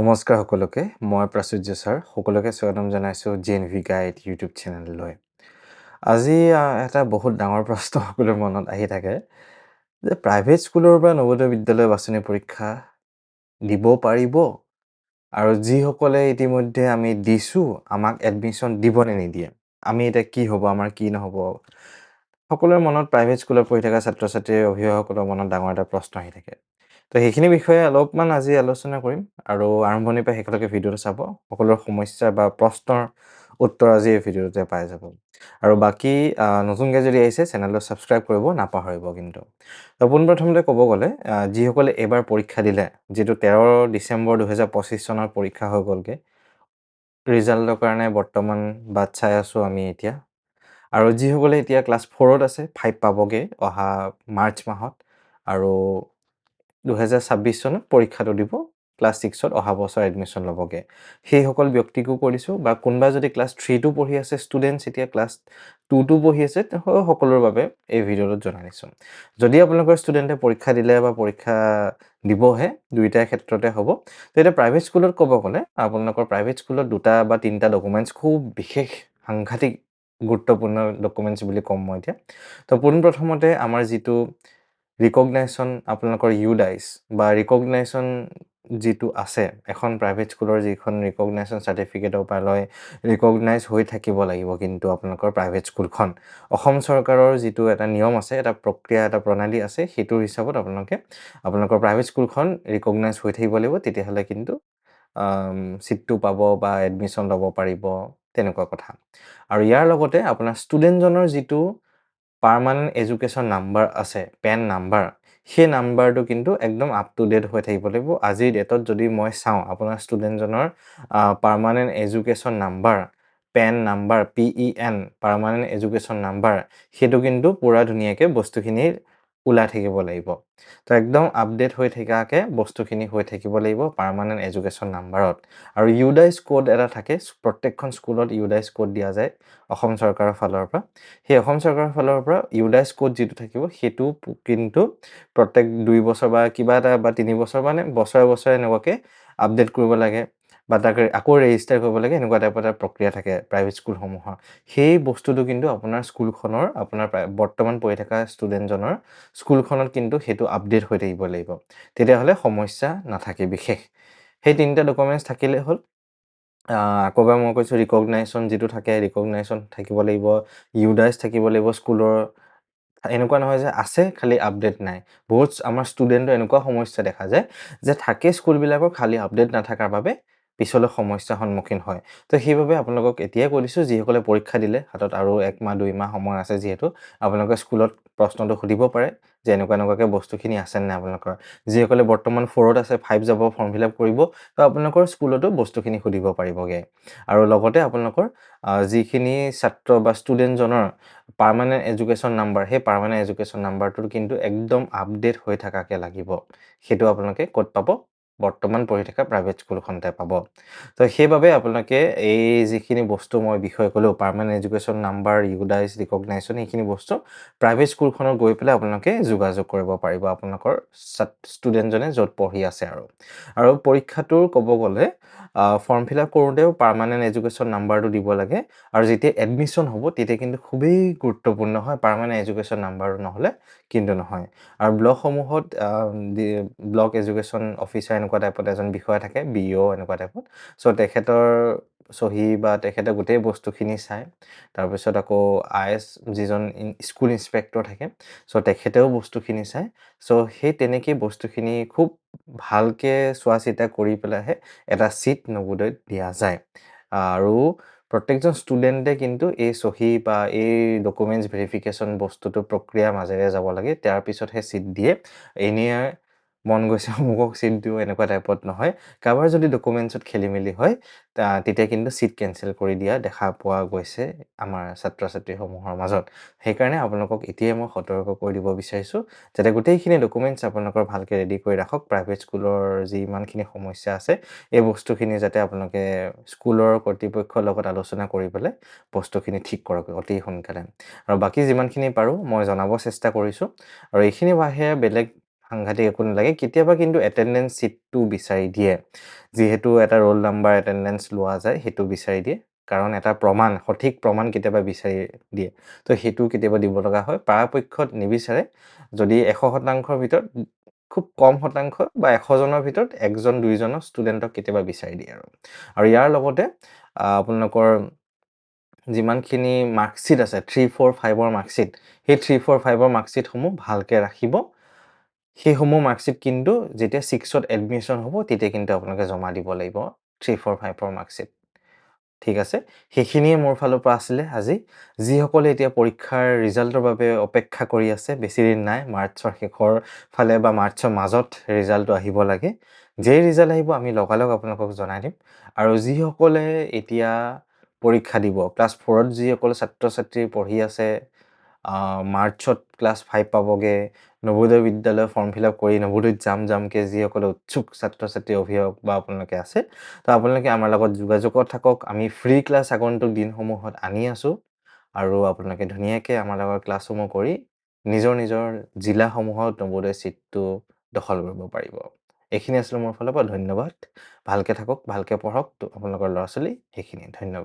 নমস্কাৰ সকলোকে মই প্ৰাচুৰ্য ছাৰ সকলোকে স্বাগতম জনাইছোঁ জেএনভি গাইড ইউটিউব চেনেললৈ আজি এটা বহুত ডাঙৰ প্ৰশ্ন সকলোৰ মনত আহি থাকে যে প্ৰাইভেট স্কুলৰ পৰা নৱোদয় বিদ্যালয় বাছনি পৰীক্ষা দিব পাৰিব আৰু যিসকলে ইতিমধ্যে আমি দিছোঁ আমাক এডমিশ্যন দিব নে নিদিয়ে আমি এটা কি হ'ব আমাৰ কি নহ'ব সকলোৰে মনত প্ৰাইভেট স্কুলত পঢ়ি থকা ছাত্ৰ ছাত্ৰীৰ অভিভাৱকসকলৰ মনত ডাঙৰ এটা প্ৰশ্ন আহি থাকে তো সেইখিনি বিষয়ে অলপমান আজি আলোচনা কৰিম আৰু আৰম্ভণিৰ পৰা শেষলৈকে ভিডিঅ'টো চাব সকলোৰ সমস্যা বা প্ৰশ্নৰ উত্তৰ আজি এই ভিডিঅ'টোতে পাই যাব আৰু বাকি নতুনকৈ যদি আহিছে চেনেলটো ছাবস্ক্ৰাইব কৰিব নাপাহৰিব কিন্তু তো পোনপ্ৰথমতে ক'ব গ'লে যিসকলে এবাৰ পৰীক্ষা দিলে যিটো 13 ডিচেম্বৰ 2025 চনৰ পৰীক্ষা হৈ গ'লগে ৰিজাল্টৰ কাৰণে বৰ্তমান বাট চাই আছোঁ আমি এতিয়া আৰু যিসকলে এতিয়া ক্লাছ 4ত আছে 5 পাবগে অহা মাৰ্চ মাহত আৰু 2026 চনত পৰীক্ষাটো দিব ক্লাছ 6ত অহা বছৰ এডমিশ্যন ল'বগে সেই সকল ব্যক্তিকো কৰিছোঁ বা কোনোবা যদি ক্লাছ 3টো পঢ়ি আছে ষ্টুডেণ্টছ এতিয়া ক্লাছ 2টো পঢ়ি আছে সকলোৰ বাবে এই ভিডিঅ'টোত জনাইছোঁ যদি আপোনালোকৰ ষ্টুডেণ্টে পৰীক্ষা দিলে বা পৰীক্ষা দিবহে দুইটা ক্ষেত্ৰতে হ'ব তো এটা প্ৰাইভেট স্কুলত ক'ব গ'লে আপোনালোকৰ প্ৰাইভেট স্কুলত দুটা বা তিনিটা ডকুমেণ্টছ খুব বিশেষ সাংঘাতিক গুৰুত্বপূৰ্ণ ডকুমেণ্টছ বুলি ক'ম মই এতিয়া তো পোনপ্ৰথমতে আমাৰ যিটো ৰিকগনাইশ্যন আপোনালোকৰ ইউডাইচ বা ৰিকগনাইশ্যন যিটো আছে এখন প্ৰাইভেট স্কুলৰ যিখন ৰিকগনাইশ্যন চাৰ্টিফিকেটৰ পৰা লৈ ৰিকগনাইজ হৈ থাকিব লাগিব কিন্তু আপোনালোকৰ প্ৰাইভেট স্কুলখন অসম চৰকাৰৰ যিটো এটা নিয়ম আছে এটা প্ৰক্ৰিয়া এটা প্ৰণালী আছে সেইটোৰ হিচাপত আপোনালোকৰ প্ৰাইভেট স্কুলখন ৰিকগনাইজ হৈ থাকিব লাগিব তেতিয়াহ'লে কিন্তু চিটটো পাব বা এডমিশ্যন ল'ব পাৰিব তেনেকুৱা কথা আৰু ইয়াৰ লগতে আপোনাৰ ষ্টুডেণ্টজনৰ যিটো পাৰ্মানেণ্ট এডুকেশ্যন নাম্বাৰ আছে পেন নাম্বাৰ সেই নাম্বাৰটো কিন্তু একদম আপ টু ডেট হৈ থাকিব লাগিব আজিৰ ডেটত যদি মই চাওঁ আপোনাৰ ষ্টুডেণ্টজনৰ permanent education number PEN number PEN permanent education number সেইটো কিন্তু পুৰা ধুনীয়াকৈ বস্তুখিনি ওলাই থাকিব লাগিব তো একদম আপডেট হৈ থকাকে বস্তুখিনি হৈ থাকিব লাগিব পাৰ্মানেণ্ট এডুকেশ্যন নাম্বাৰত আৰু ইউডাইচ কোড এটা থাকে প্ৰত্যেকখন স্কুলত ইউডাইচ কোড দিয়া যায় অসম চৰকাৰৰ ফালৰ পৰা সেই অসম চৰকাৰৰ ফালৰ পৰা ইউডাইচ কোড যিটো থাকিব সেইটো কিন্তু প্ৰত্যেক 2 বছৰ বা কিবা এটা বা 3 বছৰ মানে বছৰে বছৰে এনেকুৱাকৈ আপডেট কৰিব লাগে বা তাকে আকৌ ৰেজিষ্টাৰ কৰিব লাগে এনেকুৱা টাইপৰ এটা প্ৰক্ৰিয়া থাকে প্ৰাইভেট স্কুলসমূহৰ সেই বস্তুটো কিন্তু আপোনাৰ স্কুলখনৰ আপোনাৰ বৰ্তমান পঢ়ি থকা ষ্টুডেণ্টজনৰ স্কুলখনত কিন্তু সেইটো আপডেট হৈ থাকিব লাগিব তেতিয়াহ'লে সমস্যা নাথাকে বিশেষ সেই তিনিটা ডকুমেণ্টছ থাকিলে হ'ল আকৌ এবাৰ মই কৈছোঁ ৰিকগনাইশ্যন যিটো থাকে ৰিকগনাইশ্যন থাকিব লাগিব ইউডাইচ থাকিব লাগিব স্কুলৰ এনেকুৱা নহয় যে আছে খালি আপডেট নাই বহুত আমাৰ ষ্টুডেণ্টৰ এনেকুৱা সমস্যা দেখা যায় যে থাকে স্কুলবিলাকৰ খালি আপডেট নাথাকাৰ বাবে পিছলৈ সমস্যাৰ সন্মুখীন হয় তো সেইবাবে আপোনালোকক এতিয়াই কৈ দিছোঁ যিসকলে পৰীক্ষা দিলে হাতত আৰু 1 মাহ 2 মাহ সময় আছে যিহেতু আপোনালোকে স্কুলত প্ৰশ্নটো সুধিব পাৰে যে এনেকুৱাকৈ বস্তুখিনি আছে নে আপোনালোকৰ যিসকলে বৰ্তমান 4ত আছে 5 যাব ফৰ্ম ফিল আপ কৰিব তো আপোনালোকৰ স্কুলতো বস্তুখিনি সুধিব পাৰিবগৈ আৰু লগতে আপোনালোকৰ যিখিনি ছাত্ৰ বা ষ্টুডেণ্টজনৰ পাৰ্মানেণ্ট এডুকেশ্যন নাম্বাৰ সেই পাৰ্মানেণ্ট এডুকেশ্যন নাম্বাৰটো কিন্তু একদম আপডেট হৈ থকাকৈ লাগিব সেইটো আপোনালোকে ক'ত পাব বৰ্তমান পঢ়ি থকা প্ৰাইভেট স্কুলখনতে পাব তো সেইবাবে আপোনালোকে এই যিখিনি বস্তু মই বিষয় ক'লোঁ পাৰ্মানেণ্ট এডুকেশ্যন নাম্বাৰ ইউডাইচ ৰিকগনাইশ্যন এইখিনি বস্তু প্ৰাইভেট স্কুলখনত গৈ পেলাই আপোনালোকে যোগাযোগ কৰিব পাৰিব আপোনালোকৰ ষ্টুডেণ্টজনে য'ত পঢ়ি আছে আৰু পৰীক্ষাটোৰ ক'ব গ'লে ফৰ্ম ফিল আপ কৰোঁতেও পাৰ্মানেণ্ট এডুকেশ্যন নাম্বাৰটো দিব লাগে আৰু যেতিয়া এডমিশ্যন হ'ব তেতিয়া কিন্তু খুবেই গুৰুত্বপূৰ্ণ হয় পাৰ্মানেণ্ট এডুকেশ্যন নাম্বাৰটো নহ'লে কিন্তু নহয় আৰু ব্লকসমূহত ব্লক এডুকেশ্যন অফিচাৰ এনেকুৱা টাইপত এজন বিষয়া থাকে BO এনেকুৱা টাইপত চ' তেখেতৰ চহী বা তেখেতে গোটেই বস্তুখিনি চায় তাৰপিছত আকৌ IS যিজন স্কুল ইনস্পেক্টৰ থাকে চ' তেখেতেও বস্তুখিনি চায় চ' সেই তেনেকেই বস্তুখিনি খুব ভালকৈ চোৱা চিতা কৰি পেলাইহে এটা চিট নৱোদয়ত দিয়া যায় আৰু প্ৰত্যেকজন ষ্টুডেণ্টে কিন্তু এই চহী বা এই ডকুমেণ্টছ ভেৰিফিকেশ্যন বস্তুটো প্ৰক্ৰিয়াৰ মাজেৰে যাব লাগে তাৰ পিছতহে চিট দিয়ে এনেই মন গৈছে অমুকক চিট দিওঁ এনেকুৱা টাইপত নহয় কাৰোবাৰ যদি ডকুমেণ্টছত খেলি মেলি হয় তেতিয়া কিন্তু চিট কেঞ্চেল কৰি দিয়া দেখা পোৱা গৈছে আমাৰ ছাত্ৰ ছাত্ৰীসমূহৰ মাজত সেইকাৰণে আপোনালোকক এতিয়াই মই সতৰ্ক কৰি দিব বিচাৰিছোঁ যাতে গোটেইখিনি ডকুমেণ্টছ আপোনালোকৰ ভালকৈ ৰেডি কৰি ৰাখক প্ৰাইভেট স্কুলৰ যি ইমানখিনি সমস্যা আছে এই বস্তুখিনি যাতে আপোনালোকে স্কুলৰ কৰ্তৃপক্ষৰ লগত আলোচনা কৰি পেলাই বস্তুখিনি ঠিক কৰক অতি সোনকালে আৰু বাকী যিমানখিনি পাৰোঁ মই জনাব চেষ্টা কৰিছোঁ আৰু এইখিনি বাহিৰে বেলেগ সাংঘাতিক একো নালাগে। কেতিয়াবা কিন্তু এটেণ্ডেঞ্চ শ্বীটটো বিচাৰি দিয়ে। যিহেতু এটা ৰোল নাম্বাৰ এটেণ্ডেঞ্চ লোৱা যায়, সেইটো বিচাৰি দিয়ে। কাৰণ এটা প্ৰমাণ, সঠিক প্ৰমাণ কেতিয়াবা বিচাৰি দিয়ে। তো সেইটো কেতিয়াবা দিব লগা হয়। পৰাপক্ষত নিবিচাৰে। যদি 100% ভিতৰত খুব কম শতাংশ বা 100 জনৰ ভিতৰত 1 জন 2 জনক ষ্টুডেণ্টক কেতিয়াবা বিচাৰি দিয়ে আৰু। আৰু ইয়াৰ লগতে আপোনালোকৰ যিমানখিনি মাৰ্কশ্বীট আছে 3, 4, 5ৰ মাৰ্কশ্বীট, সেই 3, 4, 5ৰ মাৰ্কশ্বীটসমূহ ভালকৈ ৰাখিব। সেইসমূহ মাৰ্কশ্বীট কিন্তু যেতিয়া 6ত এডমিশ্যন হ'ব তেতিয়া কিন্তু আপোনালোকে জমা দিব লাগিব 3, 4, 5ৰ মাৰ্কশ্বীট। ঠিক আছে? সেইখিনিয়ে মোৰ ফালৰ পৰা আছিলে আজি। যিসকলে এতিয়া পৰীক্ষাৰ ৰিজাল্টৰ বাবে অপেক্ষা কৰি আছে, বেছি দিন নাই, মাৰ্চৰ শেষৰ ফালে বা মাৰ্চৰ মাজত ৰিজাল্টটো আহিব লাগে। যেই ৰিজাল্ট আহিব আমি লগালগ আপোনালোকক জনাই দিম। আৰু যিসকলে এতিয়া পৰীক্ষা দিব, ক্লাছ 4ত যিসকলে ছাত্ৰ-ছাত্ৰী পঢ়ি আছে, মাৰ্চত ক্লাছ 5 পাবগে, নৱোদয় বিদ্যালয় ফৰ্ম ফিল-আপ কৰি নৱোদয়ত যামকৈ যিসকলে উৎসুক ছাত্ৰ-ছাত্ৰী অভিভাৱক বা আপোনালোকে আছে, তো আপোনালোকে আমাৰ লগত যোগাযোগত থাকক। আমি ফ্ৰী ক্লাছ আগন্তুক দিনসমূহত আনি আছোঁ আৰু আপোনালোকে ধুনীয়াকৈ আমাৰ লগত ক্লাছসমূহ কৰি নিজৰ নিজৰ জিলাসমূহত নৱোদয় ছিটটো দখল কৰিব পাৰিব। এইখিনি আছিলে মোৰ ফালৰ পৰা। ধন্যবাদ। ভালকৈ থাকক, ভালকৈ পঢ়ক আপোনালোকৰ ল'ৰা-ছোৱালী। সেইখিনিয়ে। ধন্যবাদ।